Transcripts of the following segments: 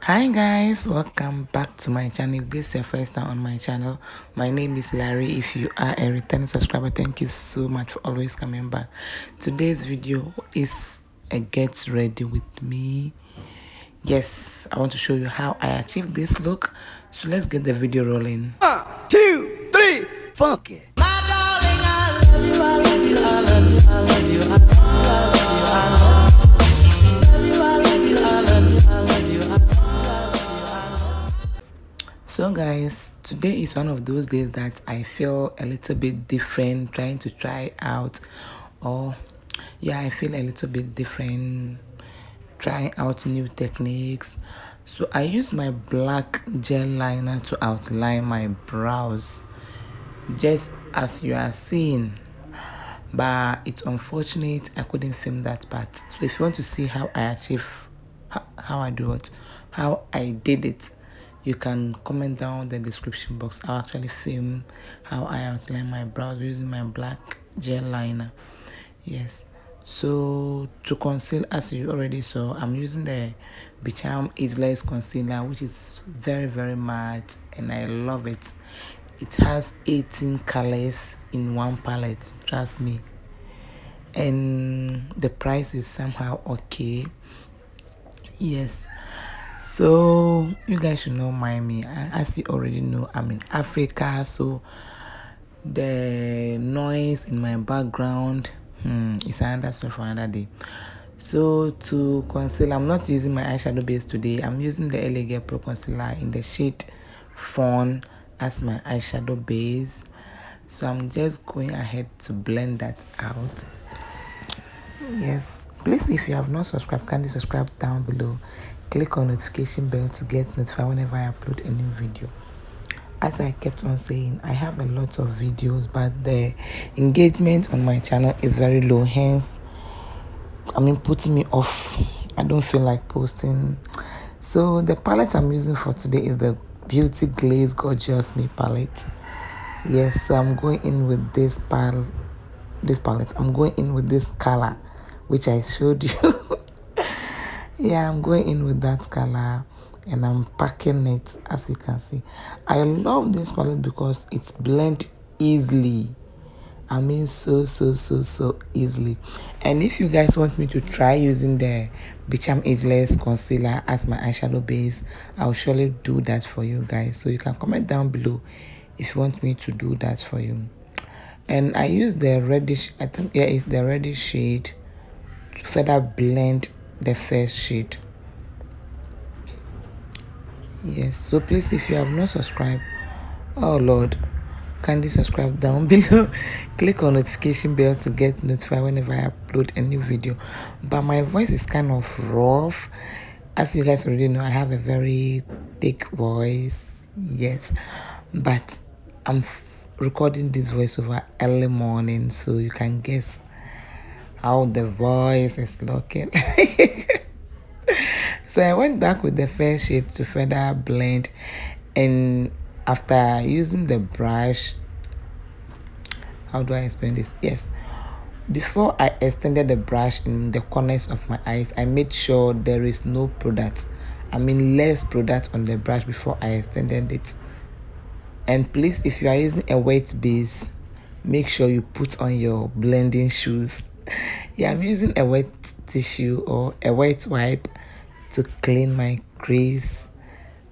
Hi guys, welcome back to my channel. If this is your first time on my channel, my name is Larry. If you are a returning subscriber, thank you so much for always coming back. Today's video is a get ready with me. Yes, I want to show you how I achieved this look, so let's get the video rolling. 1, 2, 3, funky. So guys, today is one of those days that I feel a little bit different, trying to try out, or yeah, I feel a little bit different, trying out new techniques. So I use my black gel liner to outline my brows, just as you are seeing, but it's unfortunate I couldn't film that part. So if you want to see how I achieve, how I do it, how I did it, you can comment down in the description box. I'll actually film how I outline my brows using my black gel liner. Yes, so to conceal, as you already saw, I'm using the Bicham Ageless Concealer, which is very matte and I love it. It has 18 colors in one palette, trust me, and the price is somehow okay. Yes, so you guys should not mind me. As you already know, I'm in Africa, so the noise in my background is another story for another day. So to conceal, I'm not using my eyeshadow base today. I'm using the LA Pro Concealer in the shade Fawn as my eyeshadow base. So I'm just going ahead to blend that out. Yes, please, if you have not subscribed, kindly subscribe down below. Click on notification bell to get notified whenever I upload a new video. As I kept on saying, I have a lot of videos, but the engagement on my channel is very low, hence putting me off. I don't feel like posting. So the palette I'm using for today is the Beauty Glaze Gorgeous Me palette. Yes, so I'm going in with this palette. I'm going in with this color which I showed you. Yeah, I'm going in with that color and I'm packing it, as you can see. I love this palette because it's blend easily. So easily. And if you guys want me to try using the Bicham Ageless Concealer as my eyeshadow base, I'll surely do that for you guys. So you can comment down below if you want me to do that for you. And I use the reddish, I think, yeah, it's the reddish shade to further blend the first shade. Yes, so please, if you have not subscribed, oh Lord, kindly subscribe down below. Click on notification bell to get notified whenever I upload a new video. But my voice is kind of rough. As you guys already know, I have a very thick voice. Yes, but I'm recording this voice over early morning, so you can guess how the voice is looking. So I went back with the first shade to further blend, and after using the brush, how do I explain this? Yes, before I extended the brush in the corners of my eyes, I made sure there is no product, less product on the brush before I extended it. And please, if you are using a wet base, make sure you put on your blending shoes. Yeah, I'm using a wet tissue or a wet wipe to clean my crease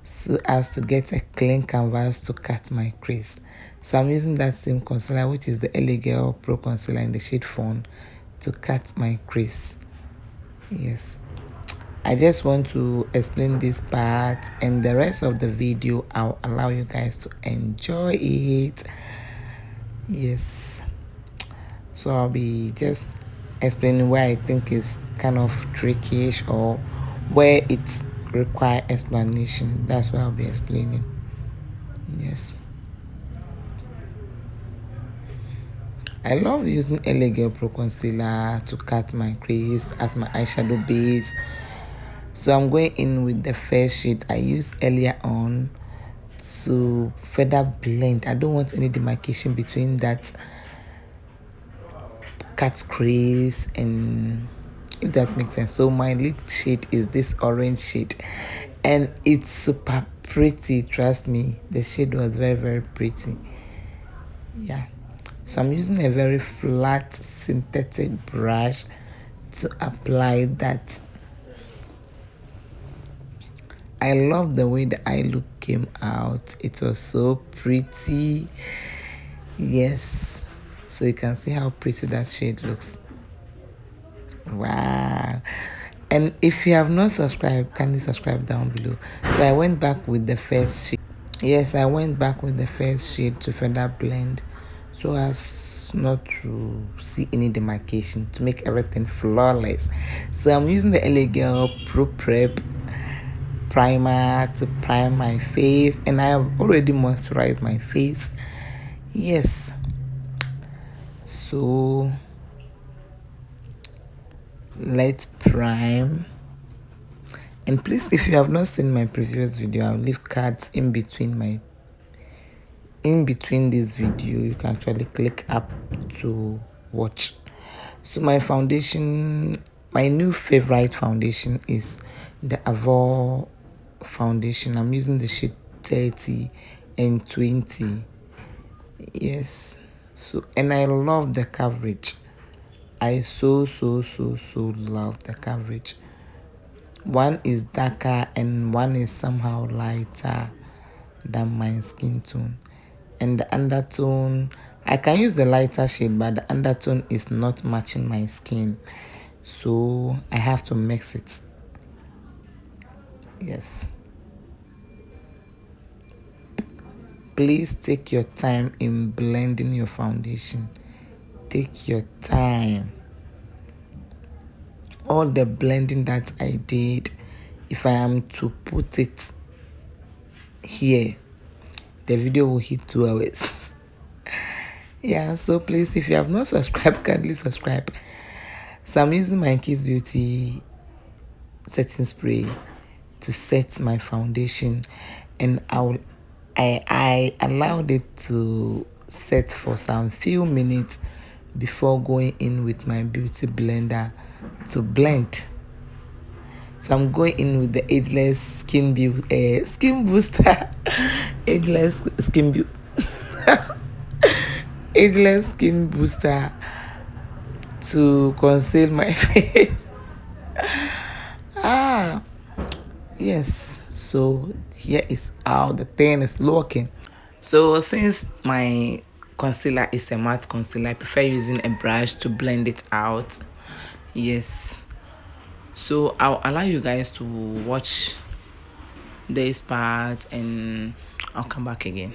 so as to get a clean canvas to cut my crease. So I'm using that same concealer, which is the LA Pro Concealer in the shade Fawn, to cut my crease. Yes, I just want to explain this part, and the rest of the video I'll allow you guys to enjoy it. Yes, so I'll be just explaining where I think is kind of trickish or where it's require explanation. That's what I'll be explaining. Yes, I love using LA Pro Concealer to cut my crease as my eyeshadow base. So I'm going in with the first shade I used earlier on to further blend. I don't want any demarcation between that cut crease, and if that makes sense. So my lip shade is this orange shade, and it's super pretty. Trust me, the shade was very, very pretty. Yeah, so I'm using a very flat synthetic brush to apply that. I love the way the eye look came out. It was so pretty. Yes, so you can see how pretty that shade looks. Wow. And if you have not subscribed, kindly subscribe down below. So I went back with the first shade. Yes, I went back with the first shade to further blend so as not to see any demarcation, to make everything flawless. So I'm using the LA Girl Pro Prep primer to prime my face, and I have already moisturized my face. Yes, so let's prime. And please, if you have not seen my previous video, I'll leave cards in between this video. You can actually click up to watch. So my foundation, my new favorite foundation is the Avon foundation. I'm using the shade 30 and 20. Yes, so and I love the coverage. I so love the coverage. One is darker and one is somehow lighter than my skin tone. And the undertone, I can use the lighter shade, but the undertone is not matching my skin. So I have to mix it. Yes. Please take your time in blending your foundation. Take your time. All the blending that I did, if I am to put it here, the video will hit 2 hours. Yeah, so please, if you have not subscribed, kindly subscribe. So I'm using my Kiss Beauty setting spray to set my foundation, and I allowed it to set for some few minutes before going in with my beauty blender to blend. So I'm going in with the ageless skin booster, ageless skin ageless skin booster to conceal my face. Ah, yes. So here is how the thing is looking. So since my concealer is a matte concealer, I prefer using a brush to blend it out. Yes. So I'll allow you guys to watch this part and I'll come back again.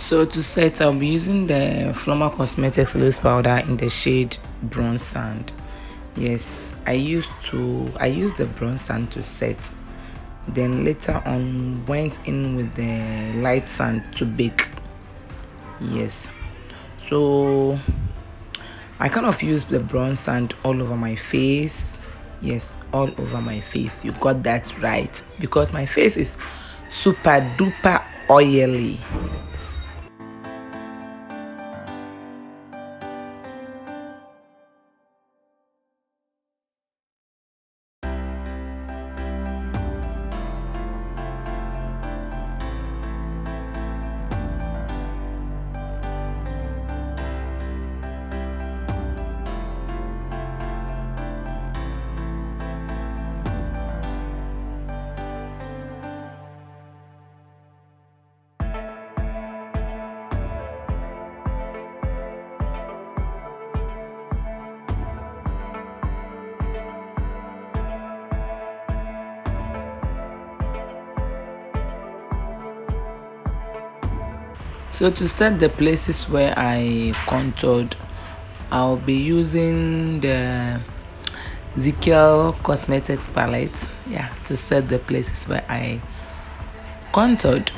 So to set, I'll be using the Floma Cosmetics loose powder in the shade bronze sand. Yes, I used the bronze sand to set. Then later on went in with the light sand to bake. Yes. So I kind of used the bronze sand all over my face. Yes, all over my face. You got that right. Because my face is super duper oily. So to set the places where I contoured, I'll be using the Ezekiel Cosmetics palette, yeah, to set the places where I contoured.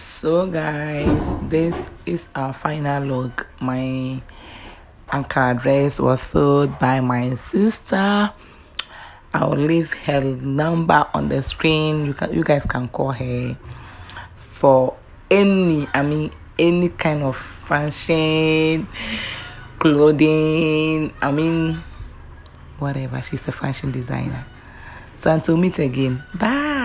So guys, this is our final look. My Ankara dress was sold by my sister. I will leave her number on the screen. You guys can call her for any kind of fashion, clothing. Whatever. She's a fashion designer. So until meet again. Bye.